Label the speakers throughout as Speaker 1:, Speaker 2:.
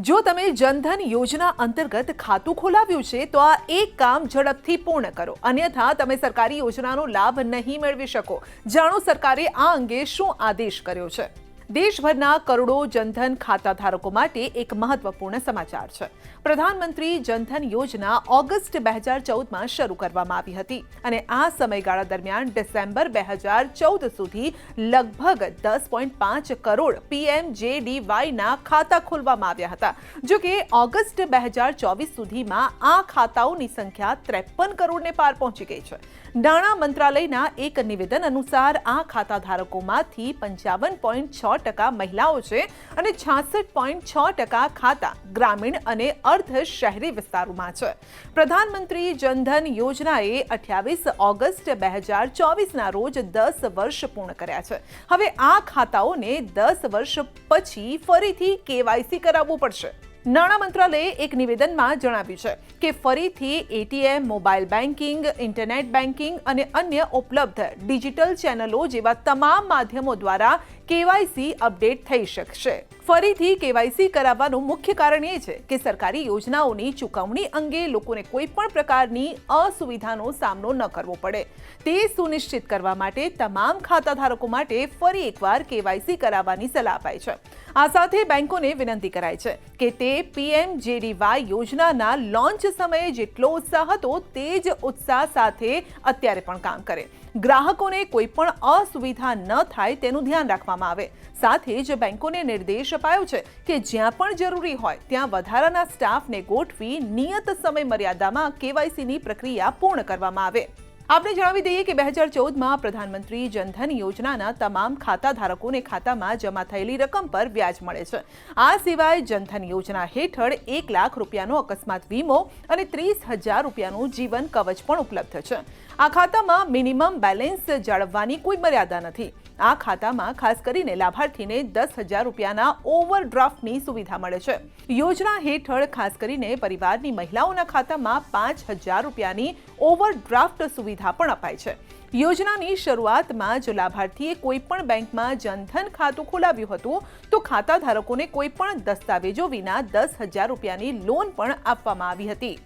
Speaker 1: જો તમે જનધન યોજના અંતર્ગત ખાતું ખોલાવ્યું છે તો આ એક કામ ઝડપથી પૂર્ણ કરો, અન્યથા તમે સરકારી યોજનાનો લાભ નહીં મેળવી શકો। જાણો સરકારે આ અંગે શું આદેશ કર્યો છે। દેશભરના કરોડો જનધન ખાતા ધારકો માટે એક મહત્વપૂર્ણ સમાચાર છે। પ્રધાનમંત્રી જનધન યોજના ઓગસ્ટ 2014માં શરૂ કરવામાં આવી હતી અને આ સમયગાળા દરમિયાન ડિસેમ્બર 2014 સુધી લગભગ 10.5 કરોડ પીએમજેડીવાયના ખાતા ખોલવામાં આવ્યા હતા। જો કે ઓગસ્ટ 2024 સુધીમાં આ ખાતાઓની સંખ્યા 53 કરોડને પાર પહોંચી ગઈ છે। નાણાં મંત્રાલયના એક નિવેદન અનુસાર આ ખાતા ધારકોમાંથી 55.6% મહિલાઓ છે અને 66.6% ખાતા ગ્રામીણ અને અર્ધ શહેરી વિસ્તારોમાં છે। પ્રધાનમંત્રી જનધન યોજનાએ 28 ઓગસ્ટ 2024ના રોજ 10 વર્ષ પૂર્ણ કર્યા છે। હવે આ ખાતાઓને 10 વર્ષ પછી ફરીથી કેવાયસી કરાવવું પડશે। નાણાં મંત્રાલયે એક નિવેદનમાં જણાવ્યું છે કે ફરીથી ATM, mobile banking, internet banking અને અન્ય ઉપલબ્ધ ડિજિટલ ચેનલો જેવા તમામ માધ્યમો દ્વારા કેવાયસી અપડેટ થઈ શકશે। ફરીથી કેવાયસી કરાવવાનું મુખ્ય કારણ એ છે કે સરકારી યોજનાઓની ચૂકવણી અંગે લોકોને કોઈ પણ પ્રકારની અસુવિધાનો સામનો ન કરવો પડે, તે સુનિશ્ચિત કરવા માટે તમામ ખાતા ધારકો માટે ફરી એકવાર કેવાયસી કરાવવાની સલાહ અપાઈ છે। આ સાથે બેંકોને વિનંતી કરાઈ છે કે તે પીએમજેડીવાય યોજનાના લોન્ચ સમયે જેટલો ઉત્સાહ હતો તે જ ઉત્સાહ સાથે અત્યારે પણ કામ કરે। ગ્રાહકોને કોઈ પણ અસુવિધા ન થાય તેનું ધ્યાન રાખવામાં આવે। સાથે જ બેંકોને નિર્દેશ અપાયો છે કે જ્યાં પણ જરૂરી હોય ત્યાં વધારાના સ્ટાફને ગોઠવી નિયત સમય મર્યાદામાં કેવાયસીની પ્રક્રિયા પૂર્ણ કરવામાં આવે। આપણે જણાવી દઈએ કે 2014માં પ્રધાનમંત્રી જનધન યોજનાના તમામ ખાતા ધારકોને ખાતામાં જમા થયેલી રકમ પર વ્યાજ મળે છે। આ સિવાય જનધન યોજના હેઠળ 1 લાખ રૂપિયાનો અકસ્માત વીમો અને 30,000 રૂપિયાનું જીવન કવચ પણ ઉપલબ્ધ છે। આ ખાતામાં મિનિમમ બેલેન્સ જાળવવાની કોઈ મર્યાદા નથી। આ ખાતામાં ખાસ કરીને લાભાર્થીને 10,000 રૂપિયાના ઓવરડ્રાફ્ટની સુવિધા મળે છે। યોજના હેઠળ ખાસ કરીને પરિવારની મહિલાઓના ખાતામાં 5,000 રૂપિયાની ઓવરડ્રાફ્ટ સુવિધા પણ અપાય છે। યોજનાની શરૂઆતમાં જો લાભાર્થીએ કોઈ પણ બેંકમાં જનધન ખાતું ખોલાવ્યું હતું તો ખાતા ધારકોને કોઈ પણ દસ્તાવેજો વિના 10,000 રૂપિયાની લોન પણ આપવામાં આવી હતી।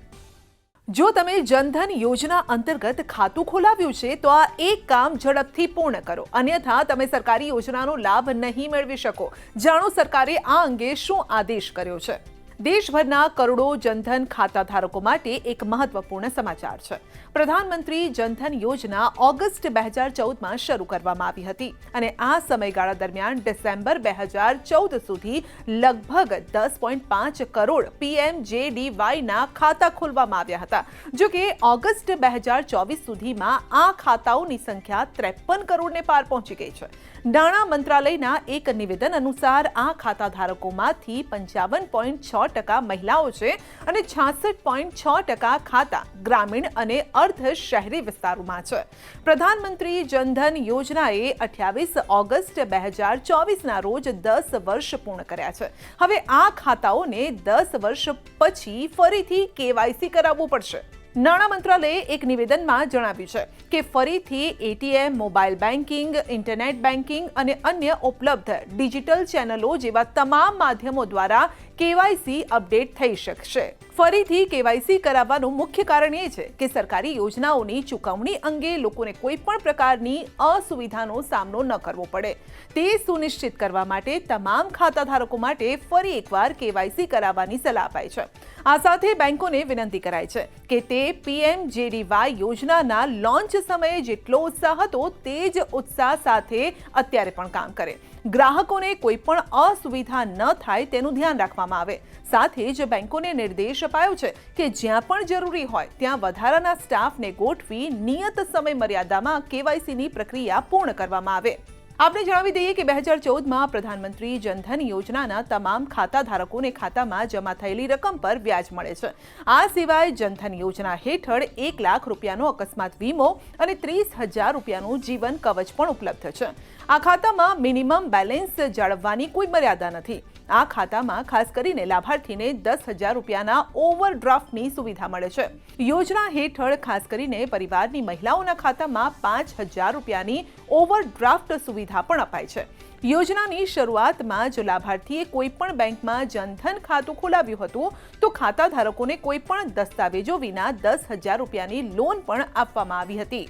Speaker 1: જો તમે જનધન યોજના અંતર્ગત ખાતું ખોલાવ્યું છે તો આ એક કામ ઝડપથી પૂર્ણ કરો, અન્યથા તમે સરકારી યોજનાનો લાભ નહીં મેળવી શકો। જાણો સરકારે આ અંગે શું આદેશ કર્યો છે। દેશભરના કરોડો જનધન ખાતા ધારકો માટે એક મહત્વપૂર્ણ સમાચાર છે। પ્રધાનમંત્રી જનધન યોજના ઓગસ્ટ 2014માં શરૂ કરવામાં આવી હતી અને આ સમયગાળા દરમિયાન ડિસેમ્બર 2014 સુધી લગભગ 10.5 કરોડ પીએમજેડીવાયના ખાતા ખોલવામાં આવ્યા હતા। જો કે ઓગસ્ટ 2024 સુધીમાં આ ખાતાઓની સંખ્યા 53 કરોડને પાર પહોંચી ગઈ છે। નાણાં મંત્રાલયના એક નિવેદન અનુસાર આ ખાતા ધારકોમાંથી 55.6% મહિલાઓ છે અને 66.6% ખાતા ગ્રામીણ અને અર્ધ શહેરી વિસ્તારોમાં છે। પ્રધાનમંત્રી જનધન યોજનાએ 28 ઓગસ્ટ 2024ના રોજ 10 વર્ષ પૂર્ણ કર્યા છે। હવે આ ખાતાઓને 10 વર્ષ પછી ફરીથી કેવાયસી કરાવવું પડશે। નાણાં મંત્રાલયે એક નિવેદનમાં જણાવ્યું છે કે ફરીથી ATM, mobile banking, internet banking અને અન્ય ઉપલબ્ધ ડિજિટલ ચેનલો જેવા તમામ માધ્યમો દ્વારા કેવાયસી અપડેટ થઈ શકશે। ફરીથી કેવાયસી કરાવવાનું મુખ્ય કારણ એ છે કે સરકારી યોજનાઓની ચૂકવણી અંગે લોકોને કોઈ પણ પ્રકારની અસુવિધાનો સામનો ન કરવો પડે, તે સુનિશ્ચિત કરવા માટે તમામ ખાતા ધારકો માટે ફરી એકવાર કેવાયસી કરાવવાની સલાહ અપાઈ છે। આ સાથે બેંકોને વિનંતી કરાઈ છે કે તે પીએમજેડીવાય યોજનાના લોન્ચ સમયે જેટલો ઉત્સાહ હતો તે જ ઉત્સાહ સાથે અત્યારે પણ કામ કરે। ગ્રાહકોને કોઈ પણ અસુવિધા ન થાય તેનું ધ્યાન રાખવામાં આવે। સાથે જ બેંકોને નિર્દેશ અપાયો છે કે જ્યાં પણ જરૂરી હોય ત્યાં વધારાના સ્ટાફને ગોઠવી નિયત સમય મર્યાદામાં કેવાયસીની પ્રક્રિયા પૂર્ણ કરવામાં આવે। આપણે જણાવી દઈએ કે 2014માં પ્રધાનમંત્રી જનધન યોજનાના તમામ ખાતા ધારકોને ખાતામાં જમા થયેલી રકમ પર વ્યાજ મળે છે। આ સિવાય જનધન યોજના હેઠળ 1 લાખ રૂપિયાનો અકસ્માત વીમો અને 30,000 રૂપિયાનું જીવન કવચ પણ ઉપલબ્ધ છે। આ ખાતામાં મિનિમમ બેલેન્સ જાળવવાની કોઈ મર્યાદા નથી। આ ખાતામાં ખાસ કરીને લાભાર્થીને 10,000 રૂપિયાના ઓવરડ્રાફ્ટની સુવિધા મળે છે। યોજના હેઠળ ખાસ કરીને પરિવારની મહિલાઓના ખાતામાં 5,000 રૂપિયાની ઓવરડ્રાફ્ટ સુવિધા પણ અપાય છે। યોજનાની શરૂઆતમાં જો લાભાર્થીએ કોઈપણ બેંકમાં જનધન ખાતું ખોલાવ્યું હતું તો ખાતા ધારકોને કોઈપણ દસ્તાવેજો વિના 10,000 રૂપિયાની લોન પણ આપવામાં આવી હતી।